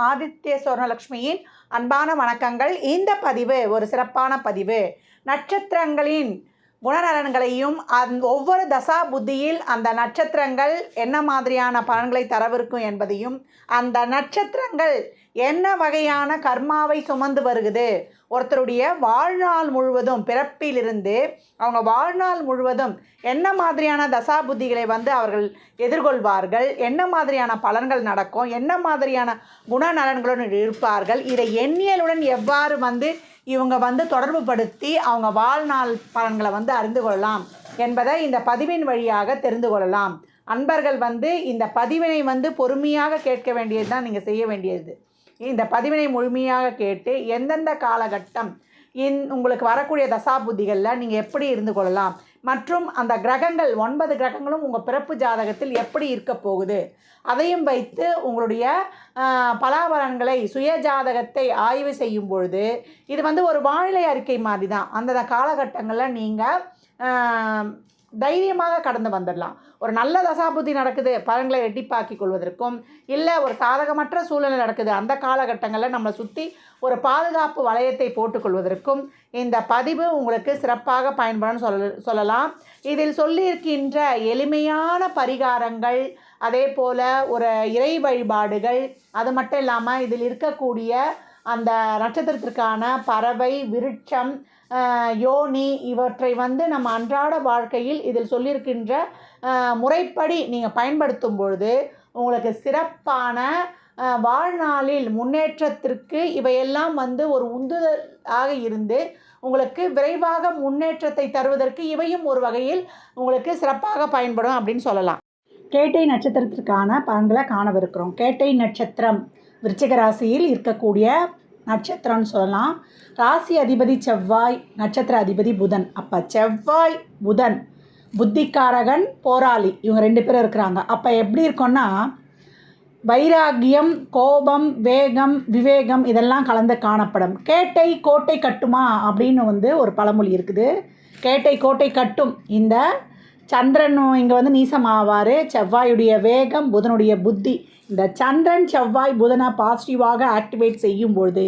ஆதித்ய சொர்ணலக்ஷ்மியின் அன்பான வணக்கங்கள். இந்த பதிவு ஒரு சிறப்பான பதிவு. நட்சத்திரங்களின் குணநலன்களையும் ஒவ்வொரு தசா புத்தியில் அந்த நட்சத்திரங்கள் என்ன மாதிரியான பலன்களை தரவிருக்கும் என்பதையும், அந்த நட்சத்திரங்கள் என்ன வகையான கர்மாவை சுமந்து வருகுது, ஒருத்தருடைய வாழ்நாள் முழுவதும் பிறப்பிலிருந்து அவங்க வாழ்நாள் முழுவதும் என்ன மாதிரியான தசா புத்திகளை அவர்கள் எதிர்கொள்வார்கள், என்ன மாதிரியான பலன்கள் நடக்கும், என்ன மாதிரியான குணநலன்களுடன் இருப்பார்கள், இதை எண்ணியலுடன் எவ்வாறு இவங்க தொடர்பு படுத்தி அவங்க வாழ்நாள் பலன்களை அறிந்து கொள்ளலாம் என்பதை இந்த பதிவின் வழியாக தெரிந்து கொள்ளலாம். அன்பர்கள் இந்த பதிவினை பொறுமையாக கேட்க வேண்டியது தான் நீங்கள் செய்ய வேண்டியது. இந்த பதிவினை முழுமையாக கேட்டு எந்தெந்த காலகட்டம் உங்களுக்கு வரக்கூடிய தசாபுத்திகளில் நீங்கள் எப்படி இருந்து கொள்ளலாம், மற்றும் அந்த கிரகங்கள் 9 கிரகங்களும் உங்கள் பிறப்பு ஜாதகத்தில் எப்படி இருக்க போகுது, அதையும் வைத்து உங்களுடைய பலாபலன்களை சுய ஜாதகத்தை ஆய்வு செய்யும் பொழுது இது ஒரு வானிலை அறிக்கை மாதிரி தான். அந்த காலகட்டங்களில் நீங்கள் தைரியமாக கடந்து வந்துடலாம். ஒரு நல்ல தசாபுத்தி நடக்குது, பலன்களை ரெட்டிப்பாக்கி கொள்வதற்கும், இல்லை ஒரு சாதகமற்ற சூழ்நிலை நடக்குது, அந்த காலகட்டங்களில் நம்மளை சுற்றி ஒரு பாதுகாப்பு வளையத்தை போட்டுக்கொள்வதற்கும் இந்த பதிவு உங்களுக்கு சிறப்பாக பயன்படும் சொல்லலாம். இதில் சொல்லியிருக்கின்ற எளிமையான பரிகாரங்கள், அதே போல் ஒரு இறை வழிபாடுகள், அது மட்டும் இல்லாமல் இதில் இருக்கக்கூடிய அந்த நட்சத்திரத்திற்கான பறவை, விருட்சம், யோனி இவற்றை நம்ம அன்றாட வாழ்க்கையில் இதில் சொல்லியிருக்கின்ற முறைப்படி நீங்கள் பயன்படுத்தும் பொழுது உங்களுக்கு சிறப்பான வாழ்நாளில் முன்னேற்றத்திற்கு இவையெல்லாம் ஒரு உந்துதலாக இருந்து உங்களுக்கு விரைவாக முன்னேற்றத்தை தருவதற்கு இவையும் ஒரு வகையில் உங்களுக்கு சிறப்பாக பயன்படும் அப்படின்னு சொல்லலாம். கேட்டை நட்சத்திரத்திற்கான பலன்களை காணவிருக்கிறோம். கேட்டை நட்சத்திரம் விருச்சிக ராசியில் இருக்கக்கூடிய நட்சத்திரம்னு சொல்லலாம். ராசி அதிபதி செவ்வாய், நட்சத்திர அதிபதி புதன். அப்போ செவ்வாய் புதன் புத்திக்காரகன், போராளி, இவங்க 2 பேரும் இருக்கிறாங்க. அப்போ எப்படி இருக்கும்னா வைராகியம், கோபம், வேகம், விவேகம் இதெல்லாம் கலந்து காணப்படும். கேட்டை கோட்டை கட்டுமா அப்படின்னு ஒரு பழமொழி இருக்குது. கேட்டை கோட்டை கட்டும். இந்த சந்திரன் இங்கே நீசமாவார். செவ்வாயுடைய வேகம், புதனுடைய புத்தி. இந்த சந்திரன் செவ்வாய் புதனை பாசிட்டிவாக ஆக்டிவேட் செய்யும் பொழுது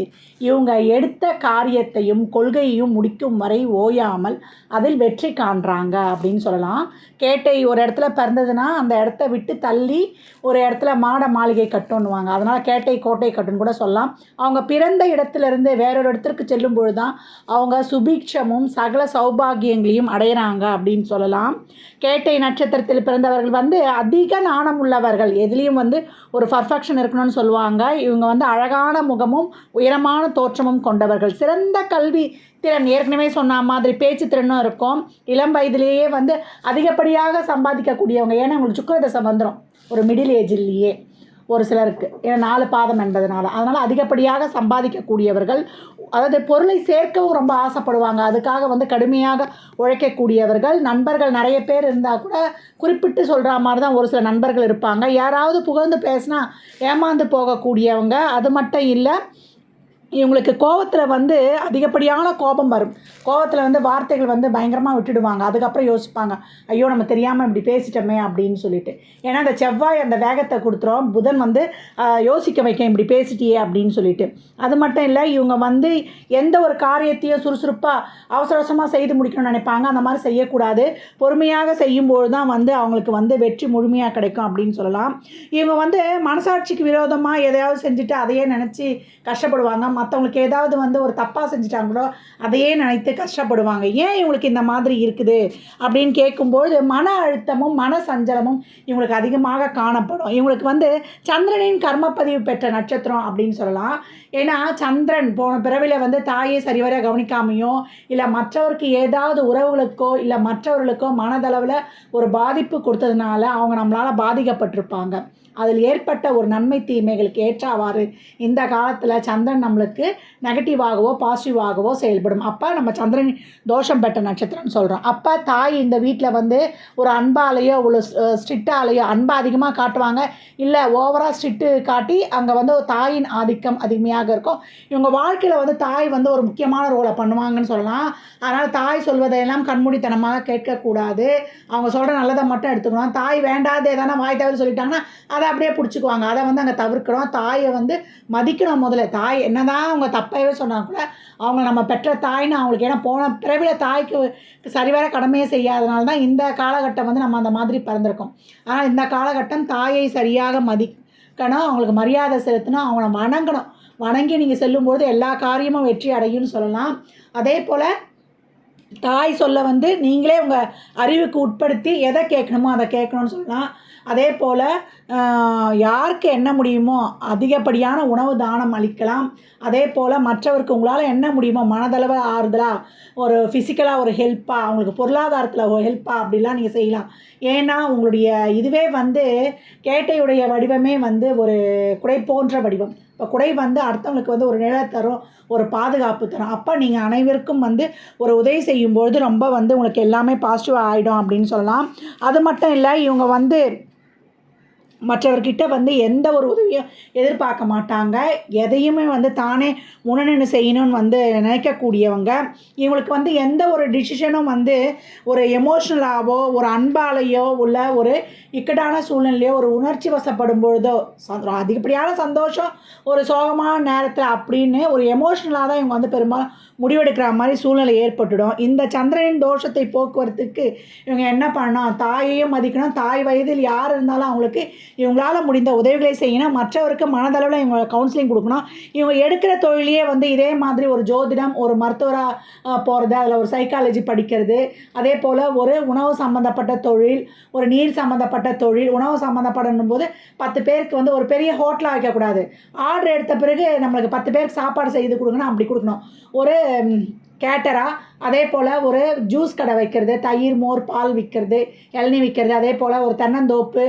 இவங்க எடுத்த காரியத்தையும் கொள்கையையும் முடிக்கும் வரை ஓயாமல் அதில் வெற்றி காண்றாங்க அப்படின்னு சொல்லலாம். கேட்டை ஒரு இடத்துல பிறந்ததுன்னா அந்த இடத்த விட்டு தள்ளி ஒரு இடத்துல மாட மாளிகை கட்டுன்னுவாங்க. அதனால் கேட்டை கோட்டை கட்டுன்னு கூட சொல்லலாம். அவங்க பிறந்த இடத்துலேருந்து வேறொரு இடத்திற்கு செல்லும் பொழுது தான் அவங்க சுபீட்சமும் சகல சௌபாகியங்களையும் அடையிறாங்க அப்படின்னு சொல்லலாம். கேட்டை நட்சத்திரத்தில் பிறந்தவர்கள் அதிக நாணம் உள்ளவர்கள். எதுலேயும் ஒரு பர்ஃபெக்ஷன் இருக்கணும்னு சொல்லுவாங்க. இவங்க அழகான முகமும் உயரமான தோற்றமும் கொண்டவர்கள். சிறந்த கல்வி திறன், ஏற்கனவே சொன்ன மாதிரி பேச்சு திறனும் இருக்கும். இளம் வயதிலேயே அதிகப்படியாக சம்பாதிக்கக்கூடியவங்க. ஏன்னா உங்களுக்கு சுக்கிரதசை வந்துடும் ஒரு மிடில் ஏஜ்லேயே ஒரு சிலருக்கு, ஏன்னா 4 பாதம் என்பதனால. அதனால் அதிகப்படியாக சம்பாதிக்கக்கூடியவர்கள், அதாவது பொருளை சேர்க்கவும் ரொம்ப ஆசைப்படுவாங்க. அதுக்காக கடுமையாக உழைக்கக்கூடியவர்கள். நண்பர்கள் நிறைய பேர் இருந்தால் கூட குறிப்பிட்டு சொல்கிற மாதிரி தான் ஒரு சில நண்பர்கள் இருப்பாங்க. யாராவது புகழ்ந்து பேசினா ஏமாந்து போகக்கூடியவங்க. அது மட்டும் இல்லை, இவங்களுக்கு கோபத்தில் அதிகப்படியான கோபம் வரும். கோபத்தில் வார்த்தைகள் பயங்கரமாக விட்டுடுவாங்க. அதுக்கப்புறம் யோசிப்பாங்க, ஐயோ நம்ம தெரியாமல் இப்படி பேசிட்டோமே அப்படின்னு சொல்லிட்டு. ஏன்னா அந்த செவ்வாய் அந்த வேகத்தை கொடுத்துரும், புதன் யோசிக்க வைக்க இப்படி பேசிட்டியே அப்படின்னு சொல்லிட்டு. அது மட்டும் இல்லை, இவங்க எந்த ஒரு காரியத்தையும் சுறுசுறுப்பாக அவசர அவசரமாக செய்து முடிக்கணும்னு நினைப்பாங்க. அந்த மாதிரி செய்யக்கூடாது. பொறுமையாக செய்யும்போது தான் அவங்களுக்கு வெற்றி முழுமையாக கிடைக்கும் அப்படின்னு சொல்லலாம். இவங்க மனசாட்சிக்கு விரோதமாக எதையாவது செஞ்சுட்டு அதையே நினச்சி கஷ்டப்படுவாங்க. மற்றவங்களுக்கு ஏதாவது ஒரு தப்பாக செஞ்சுட்டாங்களோ அதையே நினைத்து கஷ்டப்படுவாங்க. ஏன் இவங்களுக்கு இந்த மாதிரி இருக்குது அப்படின்னு கேட்கும்போது மன அழுத்தமும் மன சஞ்சலமும் இவங்களுக்கு அதிகமாக காணப்படும். இவங்களுக்கு சந்திரனின் கர்மப்பதிவு பெற்ற நட்சத்திரம் அப்படின்னு சொல்லலாம். ஏன்னா சந்திரன் போன பிறவியில் தாயை சரிவர கவனிக்காமையோ, இல்லை மற்றவருக்கு ஏதாவது உறவுகளுக்கோ இல்லை மற்றவர்களுக்கோ மனதளவில் ஒரு பாதிப்பு கொடுத்ததுனால அவங்க நம்மளால் பாதிக்கப்பட்டிருப்பாங்க. அதில் ஏற்பட்ட ஒரு நன்மை தீமைகளுக்கு ஏற்றவாறு இந்த காலத்தில் சந்திரன் நம்மளுக்கு நெகட்டிவாகவோ பாசிட்டிவாகவோ செயல்படும். அப்போ நம்ம சந்திரன் தோஷம் பெற்ற நட்சத்திரம்னு சொல்கிறோம். அப்போ தாய் இந்த வீட்டில் ஒரு அன்பாலேயோ ஒரு ஸ்ட்ரிக்டாலேயோ அன்பை அதிகமாக காட்டுவாங்க, இல்லை ஓவராக ஸ்ட்ரிக்ட்டு காட்டி அங்கே ஒரு தாயின் ஆதிக்கம் அதிகமாக இருக்கும். இவங்க வாழ்க்கையில் தாய் ஒரு முக்கியமான ரோலை பண்ணுவாங்கன்னு சொல்லலாம். அதனால் தாய் சொல்வதையெல்லாம் கண்மூடித்தனமாக கேட்கக்கூடாது. அவங்க சொல்கிற நல்லதை மட்டும் எடுத்துக்கணும். தாய் வேண்டாத எதனா வாய் தவிர சொல்லிட்டாங்கன்னா அதை அப்படியே பிடிச்சிக்குவாங்க. அதை வந்து அங்கே தவிர்க்கணும். தாயை வந்து மதிக்கணும். முதல்ல தாய் என்னதான் அவங்க தப்பாகவே சொன்னால் கூட அவங்க நம்ம பெற்ற தாய்ன்னு அவங்களுக்கு, ஏன்னா போன பிறவியில் தாய்க்கு சரிவர கடமையே செய்யாதனால தான் இந்த காலகட்டம் வந்து நம்ம அந்த மாதிரி பிறந்திருக்கோம். ஆனால் இந்த காலகட்டம் தாயை சரியாக மதிக்கணும், அவங்களுக்கு மரியாதை செலுத்தணும், அவங்கள வணங்கணும். வணங்கி நீங்கள் செல்லும்போது எல்லா காரியமும் வெற்றி அடையும்னு சொல்லலாம். அதே போல் தாய் சொல்ல வந்து நீங்களே உங்கள் அறிவுக்கு உட்படுத்தி எதை கேட்கணுமோ அதை கேட்கணும்னு சொல்லலாம். அதே போல் யாருக்கு என்ன முடியுமோ அதிகப்படியான உணவு தானம் அளிக்கலாம். அதே போல் மற்றவருக்கு உங்களால் என்ன முடியுமோ மனதளவு ஆறுதலாக, ஒரு ஃபிசிக்கலாக ஒரு ஹெல்ப்பாக, அவங்களுக்கு பொருளாதாரத்தில் ஒரு ஹெல்ப்பாக அப்படிலாம் நீங்கள் செய்யலாம். ஏன்னா உங்களுடைய இதுவே வந்து கேட்டையுடைய வடிவமே வந்து ஒரு குடை போன்ற வடிவம். இப்போ குடை வந்து அடுத்தவங்களுக்கு வந்து ஒரு நிழல் தரும், ஒரு பாதுகாப்பு தரும். அப்போ நீங்கள் அனைவருக்கும் வந்து ஒரு உதவி செய்யும்பொழுது ரொம்ப வந்து உங்களுக்கு எல்லாமே பாசிட்டிவாக ஆகிடும் அப்படின்னு சொல்லலாம். அது மட்டும் இல்லை, இவங்க வந்து மற்றவர்கிட்ட வந்து எந்த ஒரு உதவியும் எதிர்பார்க்க மாட்டாங்க. எதையுமே வந்து தானே முன்னணின்னு செய்யணும்னு வந்து நினைக்கக்கூடியவங்க. இவங்களுக்கு வந்து எந்த ஒரு டிசிஷனும் வந்து ஒரு எமோஷ்னலாவோ ஒரு அன்பாலேயோ உள்ள ஒரு இக்கட்டான சூழ்நிலையோ ஒரு உணர்ச்சி வசப்படும் பொழுதோ அதிகப்படியான சந்தோஷம் ஒரு சோகமான நேரத்தில் அப்படின்னு ஒரு எமோஷ்னலாக தான் இவங்க வந்து பெரும்பாலும் முடிவெடுக்கிற மாதிரி சூழ்நிலை ஏற்பட்டுடும். இந்த சந்திரனின் தோஷத்தை போக்குவரத்துக்கு இவங்க என்ன பண்ணணும், தாயையும் மதிக்கணும். தாய் வயதில் யார் இருந்தாலும் அவங்களுக்கு இவங்களால் முடிந்த உதவிகளை செய்யணும். மற்றவருக்கு மனதளவில் இவங்க கவுன்சிலிங் கொடுக்கணும். இவங்க எடுக்கிற தொழிலையே வந்து இதே மாதிரி ஒரு ஜோதிடம், ஒரு மருத்துவராக போகிறது, அதில் ஒரு சைக்காலஜி படிக்கிறது, அதே போல் ஒரு உணவு சம்மந்தப்பட்ட தொழில், ஒரு நீர் சம்மந்தப்பட்ட தொழில், உணவு சம்மந்தப்படும் போது 10 பேருக்கு வந்து ஒரு பெரிய ஹோட்டலாக வைக்கக்கூடாது. ஆர்டர் எடுத்த பிறகு நம்மளுக்கு 10 பேருக்கு சாப்பாடு செய்து கொடுக்கணும், அப்படி கொடுக்கணும். ஒரு கேட்டரா, அதே போல் ஒரு ஜூஸ் கடை வைக்கிறது, தயிர் மோர் பால் விற்கிறது, இளநீ விற்கிறது, அதே போல் ஒரு தென்னந்தோப்பு,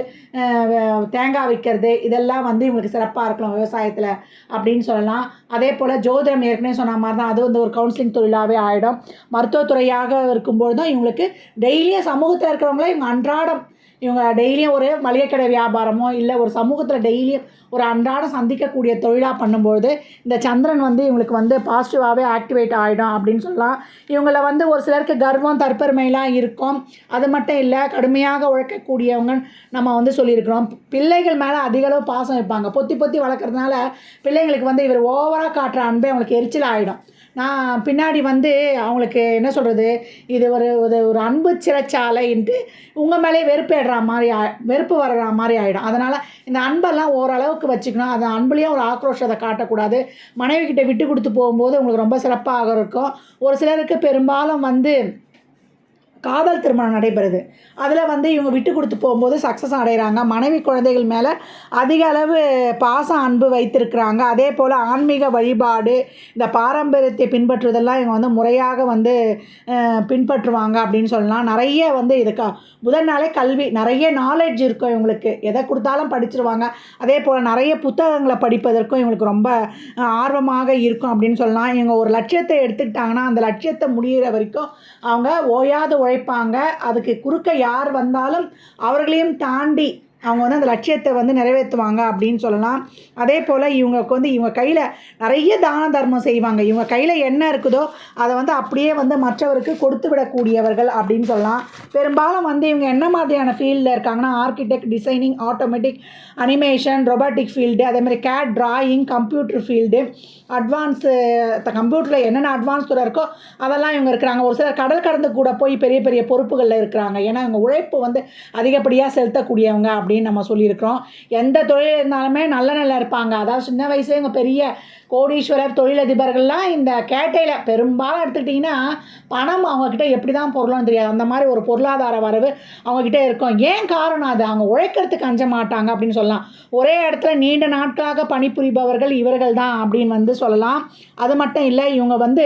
தேங்காய் விற்கிறது, இதெல்லாம் வந்து இவங்களுக்கு சிறப்பாக இருக்கலாம் விவசாயத்தில் அப்படின்னு சொல்லலாம். அதே போல் ஜோதிடம் ஏற்கனவே சொன்ன மாதிரி தான், அது வந்து ஒரு கவுன்சிலிங் தொழிலாகவே ஆகிடும். மருத்துவத்துறையாக இருக்கும்போது தான் இவங்களுக்கு டெய்லியும் சமூகத்தில் இருக்கிறவங்களே இவங்க அன்றாடம் இவங்க டெய்லியும் ஒரு மளிகை கடை வியாபாரமோ இல்லை ஒரு சமூகத்தில் டெய்லியும் ஒரு அன்றாடம் சந்திக்கக்கூடிய தொழிலாக பண்ணும்போது இந்த சந்திரன் வந்து இவங்களுக்கு வந்து பாசிட்டிவாகவே ஆக்டிவேட் ஆகிடும் அப்படின்னு சொல்லலாம். இவங்கள வந்து ஒரு சிலருக்கு கர்வம் தற்பெருமைலாம் இருக்கும். அது மட்டும் இல்லை, கடுமையாக உழைக்கக்கூடியவங்க நம்ம வந்து சொல்லியிருக்கிறோம். பிள்ளைகள் மேலே அதிகளவு பாசம் வைப்பாங்க. பொத்தி பொத்தி வளர்க்குறதுனால பிள்ளைங்களுக்கு வந்து இவர் ஓவராக காட்டுற அன்பே அவங்களுக்கு எரிச்சல் ஆகிடும். நான் பின்னாடி வந்து அவங்களுக்கு என்ன சொல்கிறது, இது ஒரு ஒரு அன்பு சிறைச்சாலைன்ட்டு உங்கள் மேலே வெறுப்பேடுற மாதிரி வெறுப்பு வர்ற மாதிரி ஆகிடும். அதனால் இந்த அன்பெல்லாம் ஓரளவுக்கு வச்சுக்கணும். அந்த அன்புலேயும் ஒரு ஆக்ரோஷத்தை காட்டக்கூடாது. மனைவிக்கிட்ட விட்டு கொடுத்து போகும்போது உங்களுக்கு ரொம்ப சிறப்பாக இருக்கும். ஒரு சிலருக்கு பெரும்பாலும் வந்து காதல் திருமணம் நடைபெறுது. அதில் வந்து இவங்க விட்டு கொடுத்து போகும்போது சக்ஸஸ் அடைகிறாங்க. மனைவி குழந்தைகள் மேலே அதிக அளவு பாசம் அன்பு வைத்திருக்கிறாங்க. அதே போல் ஆன்மீக வழிபாடு, இந்த பாரம்பரியத்தை பின்பற்றுவதெல்லாம் இவங்க வந்து முறையாக வந்து பின்பற்றுவாங்க அப்படின்னு சொல்லலாம். நிறைய வந்து இதுக்கு முதல் நாளே கல்வி, நிறைய நாலேஜ் இருக்கும் இவங்களுக்கு. எதை கொடுத்தாலும் படிச்சிருவாங்க. அதே போல் நிறைய புத்தகங்களை படிப்பதற்கும் இவங்களுக்கு ரொம்ப ஆர்வமாக இருக்கும் அப்படின்னு சொல்லலாம். இவங்க ஒரு லட்சியத்தை எடுத்துக்கிட்டாங்கன்னா அந்த லட்சியத்தை முடிகிற வரைக்கும் அவங்க ஓயாது உழைப்பாங்க. அதுக்கு குறுக்க யார் வந்தாலும் அவர்களையும் தாண்டி அவங்க வந்து அந்த லட்சியத்தை வந்து நிறைவேற்றுவாங்க அப்படின்னு சொல்லலாம். அதே போல் இவங்களுக்கு வந்து இவங்க கையில் நிறைய தான தர்மம் செய்வாங்க. இவங்க கையில் என்ன இருக்குதோ அதை வந்து அப்படியே வந்து மற்றவருக்கு கொடுத்து விடக்கூடியவர்கள் அப்படின்னு சொல்லலாம். பெரும்பாலும் வந்து இவங்க என்ன மாதிரியான ஃபீல்டில் இருக்காங்கன்னா architect, designing, automatic, animation, robotic field, அதேமாதிரி CAD, drawing, computer field, advance கம்ப்யூட்டரில் என்னென்ன அட்வான்ஸ் துறை இருக்கோ அதெல்லாம் இவங்க இருக்கிறாங்க. ஒரு சிலர் கடல் கடந்து கூட போய் பெரிய பெரிய பொறுப்புகளில் இருக்கிறாங்க. ஏன்னா இவங்க உழைப்பு வந்து அதிகப்படியாக செலுத்தக்கூடியவங்க அப்படின்னு நம்ம சொல்லியிருக்கிறோம். எந்த தொழில் இருந்தாலுமே நல்ல இருப்பாங்க. அதாவது சின்ன வயசுலேயே இவங்க பெரிய கோடீஸ்வரர், தொழிலதிபர்கள்லாம் இந்த கேட்டையில் பெரும்பாலும் எடுத்துக்கிட்டிங்கன்னா பணம் அவங்கக்கிட்ட எப்படி தான் பொருளான்னு தெரியாது. அந்த மாதிரி ஒரு பொருளாதார வரவு அவங்கக்கிட்ட இருக்கும். ஏன் காரணம் அது, அவங்க உழைக்கிறதுக்கு அஞ்ச மாட்டாங்க அப்படின்னு சொல்லலாம். ஒரே இடத்துல நீண்ட நாட்களாக பணிபுரிபவர்கள் இவர்கள் தான் அப்படின்னு வந்து சொல்லலாம். அது மட்டும் இல்லை, இவங்க வந்து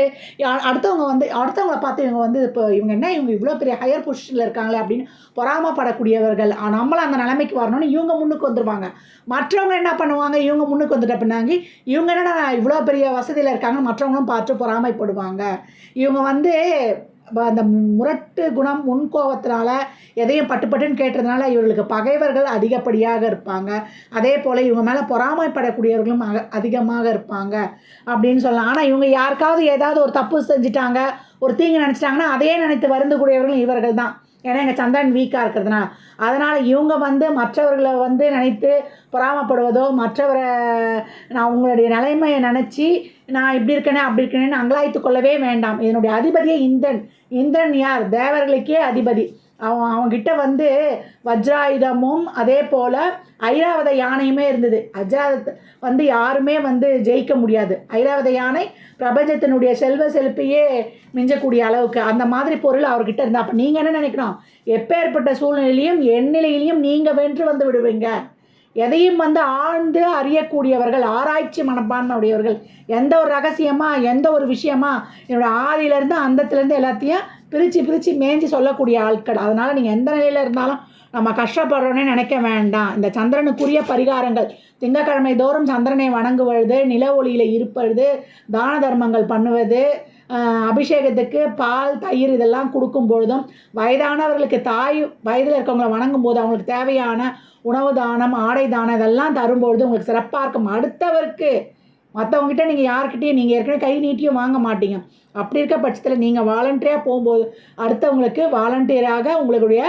அடுத்தவங்களை பார்த்து இவங்க வந்து இப்போ இவங்க இவ்வளோ பெரிய ஹையர் பொசிஷனில் இருக்காங்களே அப்படின்னு பொறாமப்படக்கூடியவர்கள். நம்மளும் அந்த நிலைமைக்கு வரணும்னு இவங்க முன்னுக்கு வந்துடுவாங்க. மற்றவங்க என்ன பண்ணுவாங்க, இவங்க முன்னுக்கு வந்துட்ட பின்னாங்க இவங்க என்னடா இவ்வளோ பெரிய வசதியில் இருக்காங்கன்னு மற்றவங்களும் பார்த்து பொறாமைப்படுவாங்க. இவங்க வந்து அந்த முரட்டு குணம், முன்கோபத்தினால எதையும் பட்டுன்னு கேட்டதுனால இவர்களுக்கு பகைவர்கள் அதிகப்படியாக இருப்பாங்க. அதே போல் இவங்க மேலே பொறாமைப்படக்கூடியவர்களும் அதிகமாக இருப்பாங்க அப்படின்னு சொல்லலாம். ஆனால் இவங்க யாருக்காவது ஏதாவது ஒரு தப்பு செஞ்சுட்டாங்க, ஒரு தீங்கு நினச்சிட்டாங்கன்னா அதையே நினைத்து வருந்தக்கூடியவர்களும் இவர்கள் தான். ஏன்னா எங்கள் சந்திரன் வீக்காக இருக்கிறதுனால. அதனால் இவங்க வந்து மற்றவர்களை வந்து நினைத்து பொறாமப்படுவதோ, மற்றவரை நான் உங்களுடைய நிலைமையை நினச்சி நான் இப்படி இருக்கேனே அப்படி இருக்கேனேன்னு அங்கலாய்த்து கொள்ளவே வேண்டாம். இதனுடைய அதிபதியே இந்திரன். இந்திரன் யார்? தேவர்களுக்கே அதிபதி. அவன்கிட்ட வந்து வஜ்ராயுதமும் அதே போல் ஐராவத யானையுமே இருந்தது. வஜ்ராயுதத்தை வந்து யாருமே வந்து ஜெயிக்க முடியாது. ஐராவத யானை பிரபஞ்சத்தினுடைய செல்வ செழிப்பையே மிஞ்சக்கூடிய அளவுக்கு அந்த மாதிரி பொருள் அவர்கிட்ட இருந்தால், அப்போ நீங்கள் என்ன நினைக்கணும்? எப்பேற்பட்ட சூழ்நிலையிலையும் எந்நிலையிலையும் நீங்கள் வென்று வந்து விடுவீங்க. எதையும் வந்து ஆழ்ந்து அறியக்கூடியவர்கள், ஆராய்ச்சி மனப்பான்மை உடையவர்கள். எந்த ஒரு ரகசியமாக எந்த ஒரு விஷயமா என்னோடய ஆதியிலேருந்து அந்தத்துலேருந்து எல்லாத்தையும் பிரித்து மேய்ஞ்சி சொல்லக்கூடிய ஆட்கள். அதனால் நீங்கள் எந்த நிலையில் இருந்தாலும் நம்ம கஷ்டப்படுறோன்னே நினைக்க வேண்டாம். இந்த சந்திரனுக்குரிய பரிகாரங்கள் திங்கக்கிழமை தோறும் சந்திரனை வணங்குவது, நில ஒளியில் இருப்பது, தான தர்மங்கள் பண்ணுவது, அபிஷேகத்துக்கு பால் தயிர் இதெல்லாம் கொடுக்கும் பொழுதும், வயதானவர்களுக்கு தாய் வயதில் இருக்கவங்களை வணங்கும் போது அவங்களுக்கு தேவையான உணவு தானம், ஆடை தானம் இதெல்லாம் தரும்பொழுது உங்களுக்கு சிறப்பாக இருக்கும். அடுத்தவருக்கு மற்றவங்ககிட்ட நீங்கள் யார்கிட்டையும் நீங்கள் ஏற்கனவே கை நீட்டியும் வாங்க மாட்டீங்க. அப்படி இருக்க பட்சத்தில் நீங்கள் வாலண்டியராக போகும்போது அடுத்தவங்களுக்கு வாலண்டியராக உங்களுடைய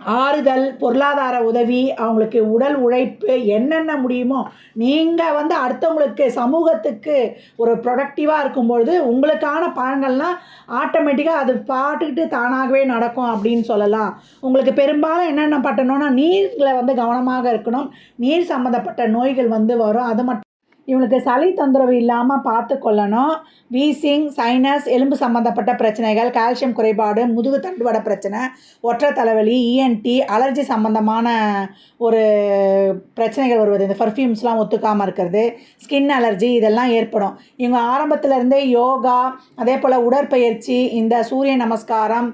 ஆறுதல், பொருளாதார உதவி, அவங்களுக்கு உடல் உழைப்பு என்னென்ன முடியுமோ நீங்கள் வந்து அடுத்தவங்களுக்கு சமூகத்துக்கு ஒரு ப்ரொடக்டிவாக இருக்கும்பொழுது உங்களுக்கான பலன்கள்லாம் ஆட்டோமேட்டிக்காக அது பாட்டுக்கிட்டு தானாகவே நடக்கும் அப்படின்னு சொல்லலாம். உங்களுக்கு பெரும்பாலும் என்னென்ன பட்டணும்னா நீரில் வந்து கவனமாக இருக்கணும். நீர் சம்மந்தப்பட்ட நோய்கள் வந்து வரும். அது மட்டும் இவங்களுக்கு சளி தொந்தரவு இல்லாமல் பார்த்து கொள்ளணும். வீசிங், சைனஸ், எலும்பு சம்மந்தப்பட்ட பிரச்சனைகள், கால்சியம் குறைபாடு, முதுகு தண்டுவட பிரச்சனை, ஒற்றை தலைவலி, இஎன்டி, அலர்ஜி சம்மந்தமான ஒரு பிரச்சனைகள் வருவது, இந்த பர்ஃப்யூம்ஸ்லாம் ஒத்துக்காமல் இருக்கிறது, ஸ்கின் அலர்ஜி இதெல்லாம் ஏற்படும். இவங்க ஆரம்பத்திலேருந்தே யோகா, அதே போல் உடற்பயிற்சி, இந்த சூரிய நமஸ்காரம்,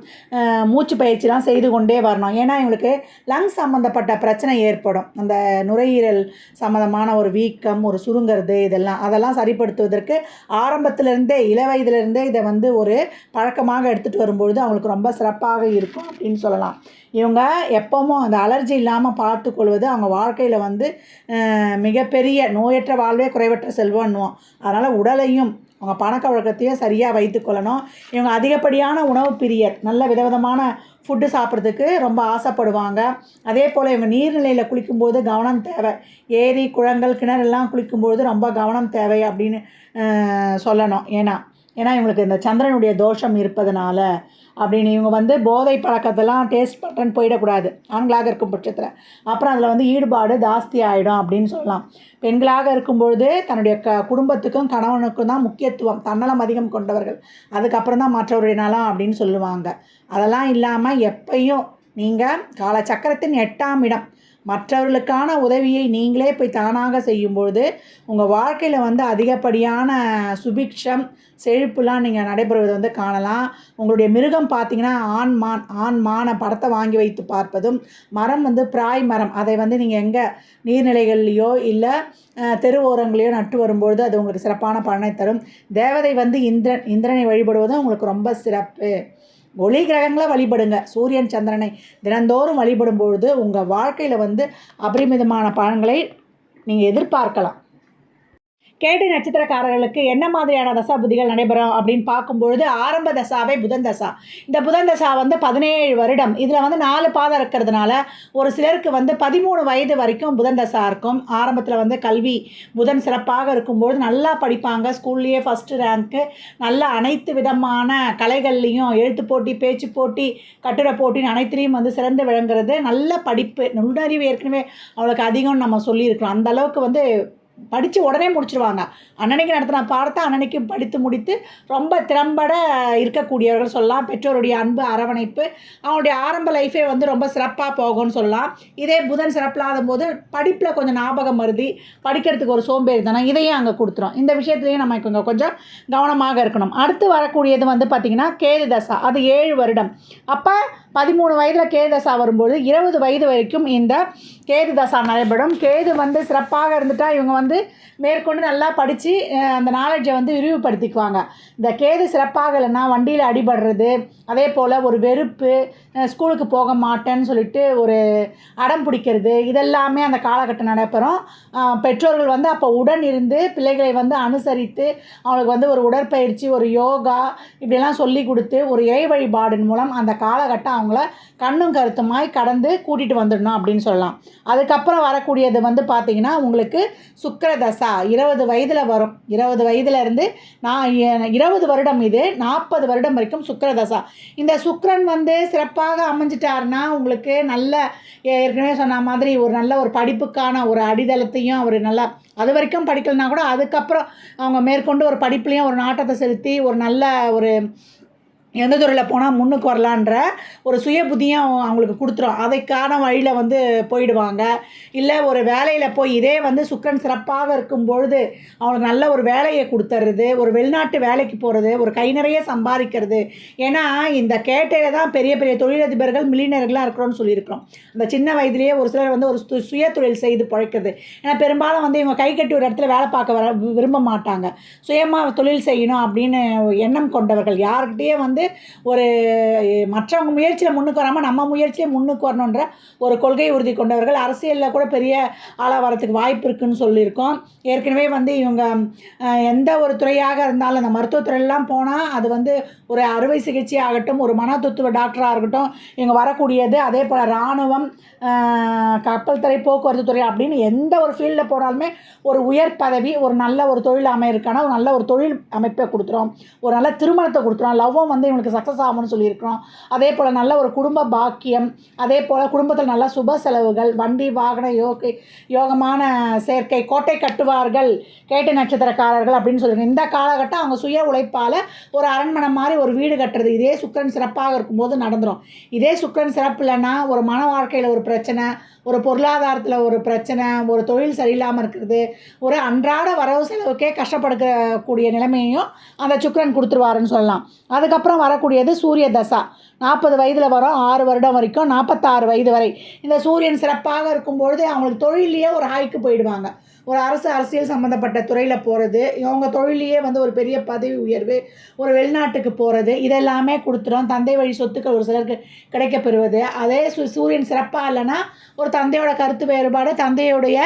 மூச்சு பயிற்சிலாம் செய்து கொண்டே வரணும். ஏன்னா இவங்களுக்கு லங்ஸ் சம்மந்தப்பட்ட பிரச்சனை ஏற்படும். அந்த நுரையீரல் சம்மந்தமான ஒரு வீக்கம், ஒரு சுருங்கிறது அதெல்லாம் சரிப்படுத்துவதற்கு ஆரம்பத்திலேருந்தே இளவயதிலிருந்தே இதை வந்து ஒரு பழக்கமாக எடுத்துகிட்டு வரும்பொழுது அவங்களுக்கு ரொம்ப சிறப்பாக இருக்கும் அப்படின்னு சொல்லலாம். இவங்க எப்பவும் அந்த அலர்ஜி இல்லாமல் பார்த்து கொள்வது அவங்க வாழ்க்கையில் வந்து மிகப்பெரிய நோயற்ற வாழ்வே குறைவற்ற செல்வம்னுவோம். அதனால் உடலையும் அவங்க பணக்க வழக்கத்தையும் சரியாக வைத்து கொள்ளணும். இவங்க அதிகப்படியான உணவு பிரியர், நல்ல விதவிதமான ஃபுட்டு சாப்பிட்றதுக்கு ரொம்ப ஆசைப்படுவாங்க. அதே போல் இவங்க நீர்நிலையில் குளிக்கும்போது கவனம் தேவை. ஏரி, குளங்கள், கிணறுலாம் குளிக்கும்போது ரொம்ப கவனம் தேவை அப்படின்னு சொல்லணும். ஏன்னா இவங்களுக்கு இந்த சந்திரனுடைய தோஷம் இருப்பதனால அப்படின்னு இவங்க வந்து போதை பழக்கத்தெல்லாம் டேஸ்ட் பண்ணுறேன்னு போயிடக்கூடாது ஆண்களாக இருக்கும் பட்சத்தில். அப்புறம் அதில் வந்து ஈடுபாடு ஜாஸ்தி ஆகிடும் அப்படின்னு சொல்லலாம். பெண்களாக இருக்கும்பொழுது தன்னுடைய குடும்பத்துக்கும் கணவனுக்கும் தான் முக்கியத்துவம், தன்னலம் அதிகம் கொண்டவர்கள், அதுக்கப்புறம் தான் மற்றவருடைய நலம் அப்படின்னு சொல்லுவாங்க. அதெல்லாம் இல்லாமல் எப்பையும் நீங்கள் காலச்சக்கரத்தின் 8ஆம் இடம் மற்றவர்களுக்கான உதவியை நீங்களே போய் தானாக செய்யும்பொழுது உங்கள் வாழ்க்கையில் வந்து அதிகப்படியான சுபிக்ஷம், செழிப்புலாம் நீங்கள் நடைபெறுவதை வந்து காணலாம். உங்களுடைய மிருகம் பார்த்திங்கன்னா ஆண் மானை படத்தை வாங்கி வைத்து பார்ப்பதும், மரம் வந்து பிராய் மரம், அதை வந்து நீங்கள் எங்கே நீர்நிலைகள்லையோ இல்லை தெரு ஓரங்களையோ நட்டு வரும்பொழுது அது உங்களுக்கு சிறப்பான பலனை தரும். தேவதை வந்து இந்திரனை வழிபடுவதும் உங்களுக்கு ரொம்ப சிறப்பு. ஒளி கிரகங்களை வழிபடுங்க. சூரியன், சந்திரனை தினந்தோறும் வழிபடும் பொழுது உங்கள் வாழ்க்கையில் வந்து அபரிமிதமான பலன்களை நீங்கள் எதிர்பார்க்கலாம். கேட்டை நட்சத்திரக்காரர்களுக்கு என்ன மாதிரியான தசாபுதிகள் நடைபெறும் அப்படின்னு பார்க்கும்பொழுது ஆரம்ப தசாவே புதன் தசா. இந்த புதன் தசா வந்து 17 வருடம். இதில் வந்து 4 பாதம் இருக்கிறதுனால ஒரு சிலருக்கு வந்து 13 வயது வரைக்கும் புதன் தசா இருக்கும். ஆரம்பத்தில் வந்து கல்வி புதன் சிறப்பாக இருக்கும்பொழுது நல்லா படிப்பாங்க. ஸ்கூல்லேயே ஃபஸ்ட்டு ரேங்க்கு, நல்ல அனைத்து விதமான கலைகள்லேயும் எழுத்து போட்டி, பேச்சு போட்டி, கட்டுரை போட்டின்னு அனைத்துலேயும் வந்து சிறந்து விளங்குறது. நல்ல படிப்பு, நுண்ணறிவு ஏற்கனவே அவளுக்கு அதிகம்னு நம்ம சொல்லியிருக்கிறோம். அந்தளவுக்கு வந்து படித்து உடனே முடிச்சிடுவாங்க. அன்னன்னைக்கு நடத்தின பாடத்தை அன்னன்னைக்கு படித்து முடித்து ரொம்ப திறம்பட இருக்கக்கூடியவர்கள் சொல்லலாம். பெற்றோருடைய அன்பு, அரவணைப்பு, அவங்களுடைய ஆரம்ப லைஃபே வந்து ரொம்ப சிறப்பாக போகும்னு சொல்லலாம். இதே புதன் சிறப்பில்லாத போது படிப்பில் கொஞ்சம் ஞாபகம் மருதி, படிக்கிறதுக்கு ஒரு சோம்பேறி தானே, இதையும் அங்கே கொடுத்துரும். இந்த விஷயத்துலையும் நம்ம கொஞ்சம் கவனமாக இருக்கணும். அடுத்து வரக்கூடியது வந்து பார்த்திங்கன்னா கேது தசா. அது 7 வருடம். அப்போ 13 வயதில் கேது தசா வரும்போது 20 வயது வரைக்கும் இந்த கேது தசா நடைபெறும். கேது வந்து சிறப்பாக இருந்துட்டால் இவங்க வந்து வந்து மேற்கொண்டு நல்லா படித்து அந்த நாலேஜை வந்து விரிவுபடுத்திக்குவாங்க. இந்த கேது சிறப்பாக இல்லைன்னா வண்டியில் அடிபடுறது, அதே போல் ஒரு வெறுப்பு, ஸ்கூலுக்கு போக மாட்டேன்னு சொல்லிட்டு ஒரு அடம் பிடிக்கிறது, இதெல்லாமே அந்த காலகட்டம் நடைபெறும். பெற்றோர்கள் வந்து அப்போ உடன் இருந்து பிள்ளைகளை வந்து அனுசரித்து அவங்களுக்கு வந்து ஒரு உடற்பயிற்சி, ஒரு யோகா இப்படிலாம் சொல்லி கொடுத்து ஒரு இறை வழிபாடின் மூலம் அந்த காலகட்டம் அவங்கள கண்ணும் கருத்துமாய் கடந்து கூட்டிகிட்டு வந்துடணும் அப்படின்னு சொல்லலாம். அதுக்கப்புறம் வரக்கூடியது வந்து பார்த்திங்கன்னா உங்களுக்கு சுக்கிர தசா 20 வயதில் வரும். 20 வயதுலேருந்து 20 வருடம், இது 40 வருடம் வரைக்கும் சுக்கிர தசா. இந்த சுக்கிரன் வந்து சிறப்பாக அமைஞ்சிட்டாருன்னா உங்களுக்கு நல்ல ஏற்கனவே சொன்ன மாதிரி ஒரு நல்ல ஒரு படிப்புக்கான ஒரு அடித்தளத்தையும் அவர் நல்லா அது வரைக்கும் படிக்கலைன்னா கூட அதுக்கப்புறம் அவங்க மேற்கொண்டு ஒரு படிப்புலேயும் ஒரு நாட்டத்தை செலுத்தி ஒரு நல்ல ஒரு எந்த துறையில் போனால் முன்னுக்கு வரலான்ற ஒரு சுய புத்தியும் அவங்களுக்கு கொடுத்துரும். அதுக்கான வழியில் வந்து போயிடுவாங்க. இல்லை ஒரு வேலையில் போய் இதே வந்து சுக்கிரன் சிறப்பாக இருக்கும் பொழுது அவங்களுக்கு நல்ல ஒரு வேலையை கொடுத்துட்றது, ஒரு வெளிநாட்டு வேலைக்கு போகிறது, ஒரு கை நிறைய சம்பாதிக்கிறது. ஏன்னா இந்த கேட்டையில் தான் பெரிய பெரிய தொழிலதிபர்கள் மில்லியனர்களாக இருக்கிறோன்னு சொல்லியிருக்கிறோம். அந்த சின்ன வயதிலேயே ஒரு சிலர் வந்து ஒரு சுய தொழில் செய்து பிழைக்கிறது. ஏன்னா பெரும்பாலும் வந்து இவங்க கை கட்டி ஒரு இடத்துல வேலை பார்க்க விரும்ப மாட்டாங்க. சுயமாக தொழில் செய்யணும் அப்படின்னு எண்ணம் கொண்டவர்கள் யார்கிட்டயே வந்து ஒரு மற்றவங்க முயற்சியில் முன்னுக்கு வராமல் நம்ம முயற்சியை முன்னுக்கு வரணுன்ற ஒரு கொள்கை உறுதி கொண்டவர்கள் அரசியலில் கூட பெரிய ஆளாக வரத்துக்கு வாய்ப்பு இருக்குதுன்னு சொல்லியிருக்கோம். ஏற்கனவே வந்து இவங்க எந்த ஒரு துறையாக இருந்தாலும் அந்த மருத்துவத்துறையெல்லாம் போனால் அது வந்து ஒரு அறுவை சிகிச்சை ஆகட்டும், ஒரு மனத்தத்துவ டாக்டராக இருக்கட்டும், இவங்க வரக்கூடியது. அதே போல் இராணுவம், கப்பல் துறை, போக்குவரத்து துறை அப்படின்னு எந்த ஒரு ஃபீல்டில் போனாலுமே ஒரு உயர் பதவி, ஒரு நல்ல ஒரு தொழில் அமையிருக்கான ஒரு நல்ல ஒரு தொழில் அமைப்பை கொடுத்துரும், ஒரு நல்ல திருமணத்தை கொடுத்துரும், லவ்வும் வந்து இவங்களுக்கு சக்ஸஸ் ஆகும்னு சொல்லியிருக்கிறோம். அதே போல் நல்ல ஒரு குடும்ப பாக்கியம், அதே போல் குடும்பத்தில் நல்ல சுப செலவுகள், வண்டி வாகன யோகமான சேர்க்கை, கோட்டை கட்டுவார்கள் கேட்டை நட்சத்திரக்காரர்கள் அப்படின்னு சொல்லியிருக்கோம். இந்த காலகட்டம் அவங்க சுய உழைப்பால் ஒரு அரண்மனை மாதிரி ஒரு வீடு கட்டுறது இதே சுக்கிரன் சிறப்பாக இருக்கும்போது நடந்துடும். இதே சுக்கிரன் சிறப்பு இல்லைன்னா ஒரு மன வாழ்க்கையில் ஒரு பிரச்சனை, ஒரு பொருளாதாரத்தில் ஒரு பிரச்சனை, ஒரு தொழில் சரியில்லாமல் இருக்கிறது, ஒரு அன்றாட வரவு செலவுக்கே கஷ்டப்படக்கூடிய நிலைமையையும் அந்த சுக்கிரன் கொடுத்துருவாருன்னு சொல்லலாம். அதுக்கப்புறம் வரக்கூடியது சூரிய தசா. 40 வயதில் வரும், 6 வருடம் வரைக்கும், 46 வயது வரை. இந்த சூரியன் சிறப்பாக இருக்கும்பொழுது அவங்களுக்கு தொழிலையே ஒரு ஹைக்கு போயிடுவாங்க. ஒரு அரசியல் சம்மந்தப்பட்ட துறையில் போகிறது, இவங்க தொழிலையே வந்து ஒரு பெரிய பதவி உயர்வு, ஒரு வெளிநாட்டுக்கு போகிறது, இதெல்லாமே கொடுத்துரும். தந்தை வழி சொத்துக்கள் ஒரு சிலருக்கு கிடைக்கப்பெறுவது. அதே சூரியன் சிறப்பாக இல்லைன்னா ஒரு தந்தையோட கருத்து வேறுபாடு, தந்தையுடைய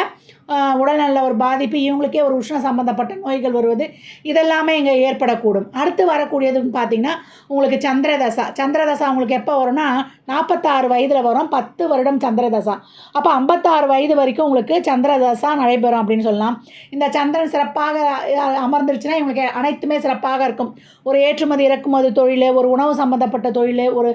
உடல்நல ஒரு பாதிப்பு, இவங்களுக்கே ஒரு உஷ்ண சம்மந்தப்பட்ட நோய்கள் வருவது, இதெல்லாமே இங்கே ஏற்படக்கூடும். அடுத்து வரக்கூடியதுன்னு பார்த்திங்கன்னா உங்களுக்கு சந்திரதசா. சந்திரதசா உங்களுக்கு எப்போ வரும்னா 46 வயதில் வரும், 10 வருடம் சந்திரதசா. அப்போ 56 வயது வரைக்கும் உங்களுக்கு சந்திரதசா நடைபெறும் அப்படின்னு சொல்லலாம். இந்த சந்திரன் சிறப்பாக அமர்ந்துருச்சுன்னா இவங்களுக்கு அனைத்துமே சிறப்பாக இருக்கும். ஒரு ஏற்றுமதி இறக்குமதி தொழில், ஒரு உணவு சம்மந்தப்பட்ட தொழில், ஒரு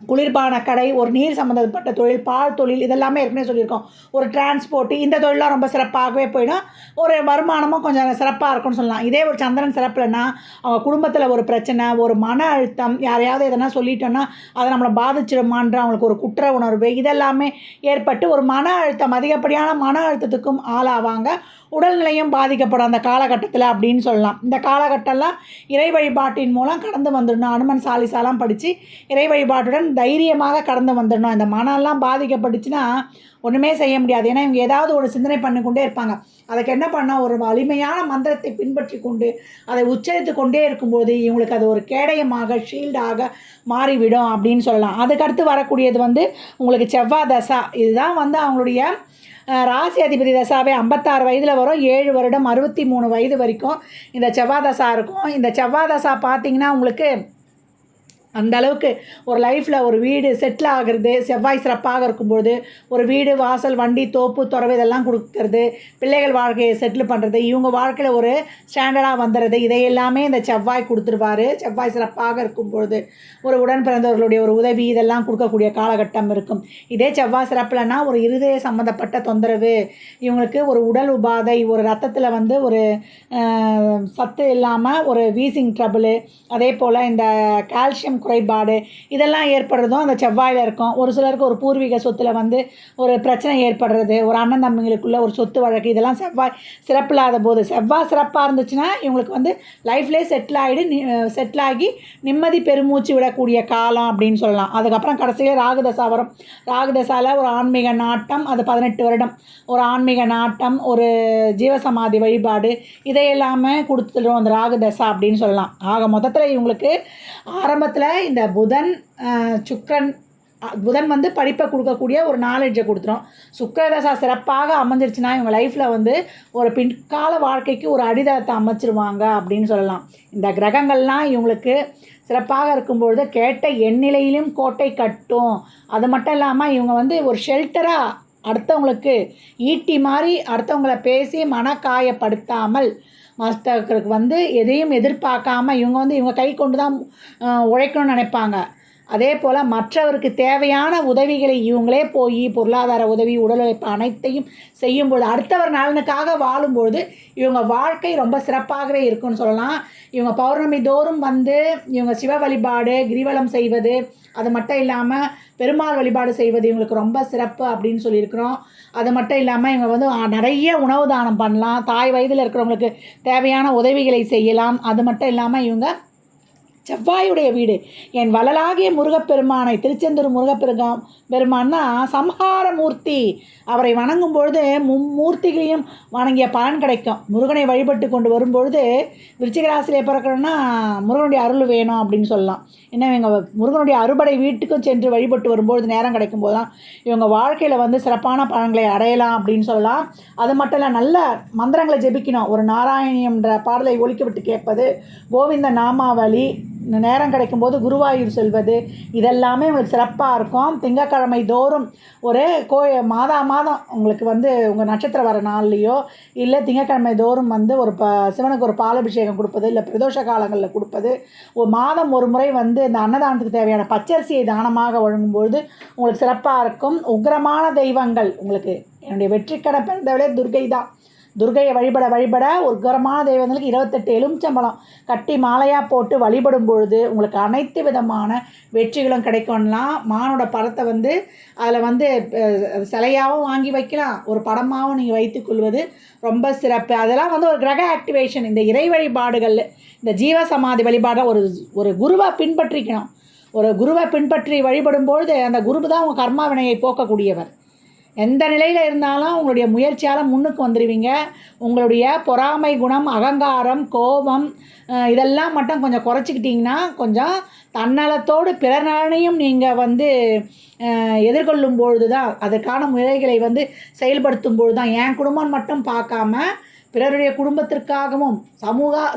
குளிர்பான கடை, ஒரு நீர் சம்மந்தப்பட்ட தொழில், பால் தொழில், இதெல்லாமே ஏற்கனவே சொல்லியிருக்கோம். ஒரு டிரான்ஸ்போர்ட்டு, இந்த தொழிலாம் ரொம்ப சிறப்பாகவே போயிடும். ஒரு வருமானமும் கொஞ்சம் சிறப்பாக இருக்கும்னு சொல்லலாம். இதே ஒரு சந்திரன் சிறப்புலன்னா அவங்க குடும்பத்தில் ஒரு பிரச்சனை, ஒரு மன அழுத்தம், யாரையாவது எதனா சொல்லிட்டோன்னா அதை நம்மளை பாதிச்சிடுமான்ற அவங்களுக்கு ஒரு குற்ற உணர்வு, இதெல்லாமே ஏற்பட்டு ஒரு மன அழுத்தம், அதிகப்படியான மன அழுத்தத்துக்கும் ஆளாவாங்க. உடல்நிலையும் பாதிக்கப்படும் அந்த காலகட்டத்தில் அப்படின்னு சொல்லலாம். இந்த காலகட்டம்லாம் இறை வழிபாட்டின் மூலம் கடந்து வந்துடணும். அனுமன் சாலிசாலாம் படித்து இறை வழிபாட்டுடன் தைரியமாக கடந்து வந்துடணும். இந்த மனம்லாம் பாதிக்கப்பட்டுச்சுன்னா ஒன்றுமே செய்ய முடியாது. ஏன்னா இவங்க ஏதாவது ஒரு சிந்தனை பண்ணிக்கொண்டே இருப்பாங்க. அதுக்கு என்ன பண்ணால் ஒரு வலிமையான மந்திரத்தை பின்பற்றி கொண்டு அதை உச்சரித்து கொண்டே இருக்கும்போது இவங்களுக்கு அது ஒரு கேடயமாக, ஷீல்டாக மாறிவிடும் அப்படின்னு சொல்லலாம். அதுக்கடுத்து வரக்கூடியது வந்து உங்களுக்கு செவ்வாய் தசா. இதுதான் வந்து அவங்களுடைய ராசி அதிபதி தசாவே 56 வயதில் வரும், 7 வருடம் 63 வயது வரைக்கும் இந்த செவ்வாய் தசா இருக்கும். இந்த செவ்வாய் தசா பார்த்திங்கன்னா உங்களுக்கு அந்த அளவுக்கு ஒரு லைஃப்பில் ஒரு வீடு செட்டில் ஆகிறது, செவ்வாய் சிறப்பாக இருக்கும்போது ஒரு வீடு, வாசல், வண்டி, தோப்பு, துறவு இதெல்லாம் கொடுக்கறது, பிள்ளைகள் வாழ்க்கையை செட்டில் பண்ணுறது, இவங்க வாழ்க்கையில் ஒரு ஸ்டாண்டர்டாக வந்துடுறது, இதையெல்லாமே இந்த செவ்வாய் கொடுத்துருவார். செவ்வாய் சிறப்பாக இருக்கும்பொழுது ஒரு உடன் பிறந்தவர்களுடைய ஒரு உதவி இதெல்லாம் கொடுக்கக்கூடிய காலகட்டம் இருக்கும். இதே செவ்வாய் சிறப்புலன்னா ஒரு இருதய சம்மந்தப்பட்ட தொந்தரவு, இவங்களுக்கு ஒரு உடல் உபாதை, ஒரு ரத்தத்தில் வந்து ஒரு சத்து இல்லாமல் ஒரு வீசிங் ட்ரபிளு, அதே போல் இந்த கால்சியம் குறைபாடு இதெல்லாம் ஏற்படுறதும் அந்த செவ்வாயில் இருக்கும். ஒரு சிலருக்கு ஒரு பூர்வீக சொத்தில் வந்து ஒரு பிரச்சனை ஏற்படுறது, ஒரு அண்ணன் தம்பிங்களுக்குள்ள ஒரு சொத்து வழக்கு, இதெல்லாம் செவ்வாய் சிறப்பில்லாத போது. செவ்வாய் சிறப்பாக இருந்துச்சுன்னா இவங்களுக்கு வந்து லைஃப்லேயே செட்டில் ஆகி நிம்மதி பெருமூச்சு விடக்கூடிய காலம் அப்படின்னு சொல்லலாம். அதுக்கப்புறம் கடைசியில் ராகுதசா வரும். ராகுதசாவில் ஒரு ஆன்மீக நாட்டம், அது 18 வருடம். ஒரு ஆன்மீக நாட்டம், ஒரு ஜீவசமாதி வழிபாடு, இதையெல்லாமே கொடுத்துடும் அந்த ராகுதசா அப்படின்னு சொல்லலாம். ஆக மொத்தத்தில் இவங்களுக்கு ஆரம்பத்தில் இந்த புதன், சுக்கிரன், புதன் வந்து படிப்பை கொடுக்கக்கூடிய ஒரு நாலேஜை கொடுத்துரும். சுக்கிரதசா சிறப்பாக அமைஞ்சிருச்சுன்னா இவங்க லைஃப்பில் வந்து ஒரு பின்கால வாழ்க்கைக்கு ஒரு அடித்தளத்தை அமைச்சிருவாங்க அப்படின்னு சொல்லலாம். இந்த கிரகங்கள்லாம் இவங்களுக்கு சிறப்பாக இருக்கும்பொழுது கேட்ட எண்ணிலையிலும் கோட்டை கட்டும். அது மட்டும் இல்லாமல் இவங்க வந்து ஒரு ஷெல்டராக அடுத்தவங்களுக்கு ஈட்டி மாதிரி அடுத்தவங்கள பேசி மனக்காயப்படுத்தாமல் மற்றவர்களுக்கு வந்து எதையும் எதிர்பார்க்காம இவங்க கை கொண்டு தான் உழைக்கணும்னு நினைப்பாங்க. அதே போல் மற்றவருக்கு தேவையான உதவிகளை இவங்களே போய் பொருளாதார உதவி, உடல் உழைப்பு அனைத்தையும் செய்யும்பொழுது அடுத்தவர் நலனுக்காக வாழும்பொழுது இவங்க வாழ்க்கை ரொம்ப சிறப்பாகவே இருக்குன்னு சொல்லலாம். இவங்க பௌர்ணமி தோறும் வந்து இவங்க சிவ வழிபாடு, கிரிவலம் செய்வது, அது மட்டும் இல்லாமல் பெருமாள் வழிபாடு செய்வது இவங்களுக்கு ரொம்ப சிறப்பு அப்படின்னு சொல்லியிருக்கிறோம். அது மட்டும் இல்லாமல் இவங்க வந்து நிறைய உணவு தானம் பண்ணலாம். தாய் வயதில் இருக்கிறவங்களுக்கு தேவையான உதவிகளை செய்யலாம். அது மட்டும் இல்லாமல் இவங்க செவ்வாயுடைய வீடு என் வள்ளலாகிய முருகப்பெருமானை, திருச்செந்தூர் பெருமான்னா சம்ஹார மூர்த்தி. அவரை வணங்கும் பொழுது மும்மூர்த்திகளையும் வணங்கிய பலன் கிடைக்கும். முருகனை வழிபட்டு கொண்டு வரும்பொழுது விருச்சிக ராசியிலே பிறக்கணும்னா முருகனுடைய அருள் வேணும் அப்படின்னு சொல்லலாம். இன்னும் இவங்க முருகனுடைய அறுபடை வீட்டுக்கும் சென்று வழிபட்டு வரும்பொழுது நேரம் கிடைக்கும் போது தான் இவங்க வாழ்க்கையில் வந்து சிறப்பான பலன்களை அடையலாம் அப்படின்னு சொல்லலாம். அது மட்டும் இல்லை, நல்ல மந்திரங்களை ஜெபிக்கணும். ஒரு நாராயணியம்ன்ற பாடலை ஒலிக்க விட்டு கேட்பது, கோவிந்த நாமாவளி, நேரம் கிடைக்கும்போது குருவாயூர் செல்வது, இதெல்லாமே உங்களுக்கு சிறப்பாக இருக்கும். திங்கட்கிழமை தோறும் ஒரு மாதம் உங்களுக்கு வந்து உங்கள் நட்சத்திரம் வர நாள்லையோ இல்லை திங்கட்கிழமை தோறும் வந்து ஒரு சிவனுக்கு ஒரு பாலபிஷேகம் கொடுப்பது, இல்லை பிரதோஷ காலங்களில் கொடுப்பது, ஒரு மாதம் ஒரு முறை வந்து இந்த அன்னதானத்துக்கு தேவையான பச்சரிசியை தானமாக வழங்கும்பொழுது உங்களுக்கு சிறப்பாக இருக்கும். உக்கிரமான தெய்வங்கள் உங்களுக்கு என்னுடைய வெற்றிக்கடை பிறந்தவளே துர்கை தான். துர்கையை வழிபட ஒரு உக்கிரமான தெய்வங்களுக்கு 28 எலுமிச்சம்பழம் கட்டி மாலையாக போட்டு வழிபடும் பொழுது உங்களுக்கு அனைத்து விதமான வெற்றிகளும் கிடைக்கும்லாம். மானோட படத்தை வந்து அதில் வந்து சிலையாகவும் வாங்கி வைக்கலாம், ஒரு படமாகவும் நீங்கள் வைத்துக்கொள்வது ரொம்ப சிறப்பு. அதெல்லாம் வந்து ஒரு கிரக ஆக்டிவேஷன். இந்த இறை வழிபாடுகள், இந்த ஜீவசமாதி வழிபாடை ஒரு குருவை பின்பற்றிக்கணும். ஒரு குருவை பின்பற்றி வழிபடும்பொழுது அந்த குரு தான் உங்கள் கர்மா வினையை போக்கக்கூடியவர். எந்த நிலையில் இருந்தாலும் உங்களுடைய முயற்சியால் முன்னுக்கு வந்துடுவீங்க. உங்களுடைய பொறாமை குணம், அகங்காரம், கோபம் இதெல்லாம் மட்டும் கொஞ்சம் குறைச்சிக்கிட்டிங்கன்னா கொஞ்சம் தன்னலத்தோடு பிறர் நலனையும் நீங்கள் வந்து எதிர்கொள்ளும் பொழுது தான், அதற்கான முறைகளை வந்து செயல்படுத்தும் பொழுது தான், என் குடும்பம் மட்டும் பார்க்காம பிறருடைய குடும்பத்திற்காகவும்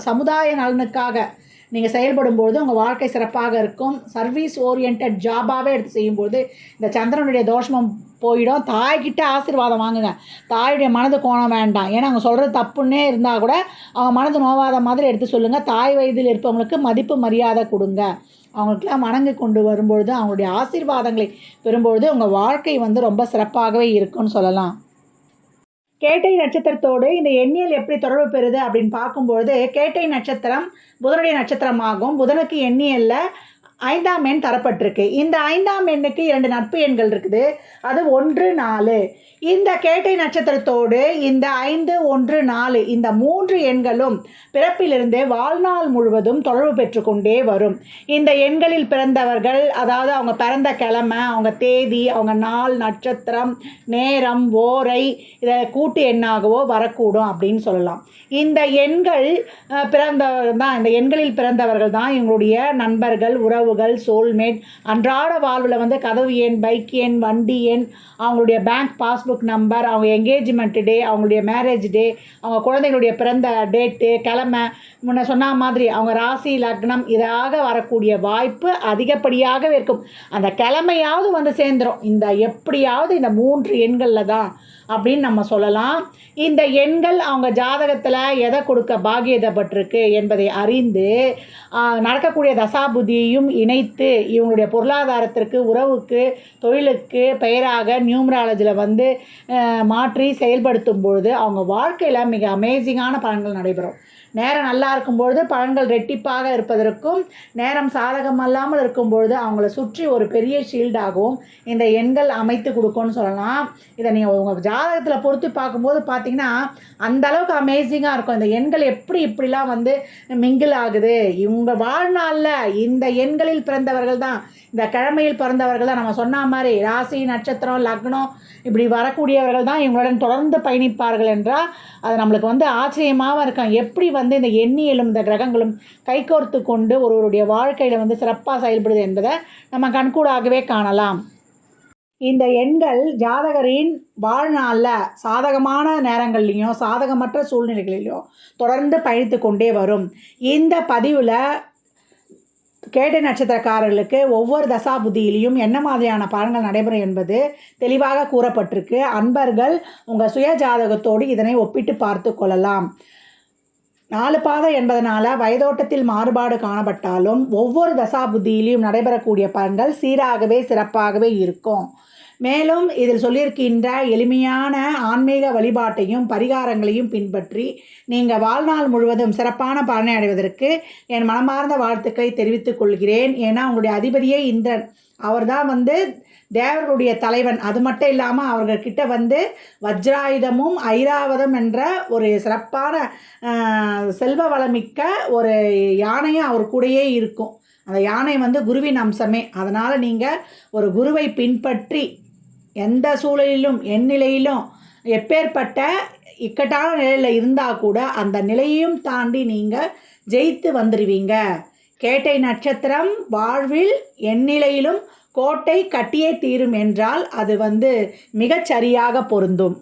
சமுதாய நலனுக்காக நீங்கள் செயல்படும்போது உங்கள் வாழ்க்கை சிறப்பாக இருக்கும். சர்வீஸ் ஓரியன்ட் ஜாபாகவே எடுத்து செய்யும்போது இந்த சந்திரனுடைய தோஷமும் போயிடும். தாய்கிட்ட ஆசீர்வாதம் வாங்குங்க. தாயுடைய மனது கோணம் வேண்டாம். ஏன்னா அவங்க சொல்கிறது தப்புன்னே இருந்தால் கூட அவங்க மனது நோவாத மாதிரி எடுத்து சொல்லுங்கள். தாய் வயதில் இருப்பவங்களுக்கு மதிப்பு மரியாதை கொடுங்க. அவங்களுக்கெல்லாம் வணங்கி கொண்டு வரும்பொழுது அவங்களுடைய ஆசீர்வாதங்களை பெறும்பொழுது உங்கள் வாழ்க்கை வந்து ரொம்ப சிறப்பாகவே இருக்குன்னு சொல்லலாம். கேட்டை நட்சத்திரத்தோடு இந்த எண்ணியல் எப்படி தொடர்பு பெறுது அப்படின்னு பார்க்கும்பொழுது, கேட்டை நட்சத்திரம் புதனுடைய நட்சத்திரமாகும். புதனுக்கு எண்ணியலில் 5ஆம் எண் தரப்பட்டிருக்கு. இந்த 5ஆம் எண்ணுக்கு 2 நட்பு எண்கள் இருக்குது. அது 1, 4. இந்த கேட்டை நட்சத்திரத்தோடு இந்த 5, 1, 4 இந்த 3 எண்களும் பிறப்பிலிருந்தே வாழ்நாள் முழுவதும் தொடர்பு பெற்றுக்கொண்டே வரும். இந்த எண்களில் பிறந்தவர்கள், அதாவது அவங்க பிறந்த கிழமை, அவங்க தேதி, அவங்க நாள், நட்சத்திரம், நேரம், ஓரை, இதை கூட்டு எண்ணாகவோ வரக்கூடும் அப்படின்னு சொல்லலாம். இந்த எண்கள் இந்த எண்களில் பிறந்தவர்கள் தான் இவங்களுடைய நண்பர்கள், உறவுகள், சோல்மேட், அன்றாட வாழ்வில் வந்து கதவு எண், பைக் எண், வண்டி எண், அவங்களுடைய பேங்க் பாஸ்புக் நம்பர், அவங்க என்கேஜ்மெண்ட் டே, அவங்களுடைய மேரேஜ் டே, அவங்க குழந்தைகளுடைய பிறந்த டேட்டு, கிழமை, முன்ன சொன்ன மாதிரி அவங்க ராசி, லக்னம் இதாக வரக்கூடிய வாய்ப்பு அதிகப்படியாகவே இருக்கும். அந்த கிழமையாவது வந்து சேர்ந்துடும். இந்த எப்படியாவது இந்த 3 எண்களில் தான் அப்படின்னு நம்ம சொல்லலாம். இந்த எண்கள் அவங்க ஜாதகத்தில் எதை கொடுக்க பாக்கியதப்பட்டிருக்கு என்பதை அறிந்து நடக்கக்கூடிய தசாபுதியையும் இணைத்து இவங்களுடைய பொருளாதாரத்திற்கு, உறவுக்கு, தொழிலுக்கு பெயராக நியூமராலஜியில் வந்து மாற்றி செயல்படுத்தும் பொழுது அவங்க வாழ்க்கையில் மிக அமேசிங்கான பலன்கள் நடைபெறும். நேரம் நல்லா இருக்கும்பொழுது பலன்கள் ரெட்டிப்பாக இருப்பதற்கும், நேரம் சாதகம் அல்லாமல் இருக்கும்பொழுது அவங்கள சுற்றி ஒரு பெரிய ஷீல்டாகவும் இந்த எண்கள் அமைத்து கொடுக்கும்னு சொல்லலாம். இதை நீங்கள் உங்கள் ஜாதகத்தில் பொறுத்து பார்க்கும்போது பார்த்தீங்கன்னா அந்தளவுக்கு அமேசிங்காக இருக்கும். இந்த எண்கள் எப்படி இப்படிலாம் வந்து மிங்கிள் ஆகுது. இவங்க வாழ்நாளில் இந்த எண்களில் பிறந்தவர்கள் தான், இந்த கிழமையில் பிறந்தவர்கள் தான், நம்ம சொன்ன மாதிரி ராசி, நட்சத்திரம், லக்னம் இப்படி வரக்கூடியவர்கள் தான் இவங்களுடன் தொடர்ந்து பயணிப்பார்கள் என்றால் அது நம்மளுக்கு வந்து ஆச்சரியமாக இருக்கும். எப்படி வந்து இந்த எண்ணியலும் இந்த கிரகங்களும் கைகோர்த்து கொண்டு ஒருவருடைய வாழ்க்கையில் வந்து சிறப்பாக செயல்படுது என்பதை நம்ம கண்கூடாகவே காணலாம். இந்த எண்கள் ஜாதகரின் வாழ்நாளில் சாதகமான நேரங்கள்லையும் சாதகமற்ற சூழ்நிலைகளிலும் தொடர்ந்து பயணித்து கொண்டே வரும். இந்த பதிவில் கேட்டை நட்சத்திரக்காரர்களுக்கு ஒவ்வொரு தசாபுத்தியிலையும் என்ன மாதிரியான பலன்கள் நடைபெறும் என்பது தெளிவாக கூறப்பட்டிருக்கு. அன்பர்கள் உங்கள் சுய ஜாதகத்தோடு இதனை ஒப்பிட்டு பார்த்து கொள்ளலாம். 4 பாதம் என்பதனால வயதோட்டத்தில் மாறுபாடு காணப்பட்டாலும் ஒவ்வொரு தசாபுத்தியிலையும் நடைபெறக்கூடிய பலன்கள் சீராகவே சிறப்பாகவே இருக்கும். மேலும் இதில் சொல்லியிருக்கின்ற எளிமையான ஆன்மீக வழிபாட்டையும் பரிகாரங்களையும் பின்பற்றி நீங்கள் வாழ்நாள் முழுவதும் சிறப்பான பலனை அடைவதற்கு என் மனமார்ந்த வாழ்த்துக்களை தெரிவித்துக் கொள்கிறேன். ஏன்னா உங்களுடைய அதிபதியே இந்திரன், அவர் தான் வந்து தேவர்களுடைய தலைவன். அது மட்டும் இல்லாமல் அவர்கிட்ட வந்து வஜ்ராயுதமும் ஐராவதம் என்ற ஒரு சிறப்பான செல்வ வளமிக்க ஒரு யானையும் அவர் கூடயே இருக்கும். அந்த யானை வந்து குருவின் அம்சமே. அதனால் நீங்கள் ஒரு குருவை பின்பற்றி எந்த சூழலிலும் எந்நிலையிலும் எப்பேற்பட்ட இக்கட்டான நிலையில் இருந்தால் கூட அந்த நிலையையும் தாண்டி நீங்கள் ஜெயித்து வந்துடுவீங்க. கேட்டை நட்சத்திரம் வாழ்வில் எந்நிலையிலும் கோட்டை கட்டியே தீரும் என்றால் அது வந்து மிகச்சரியாக பொருந்தும்.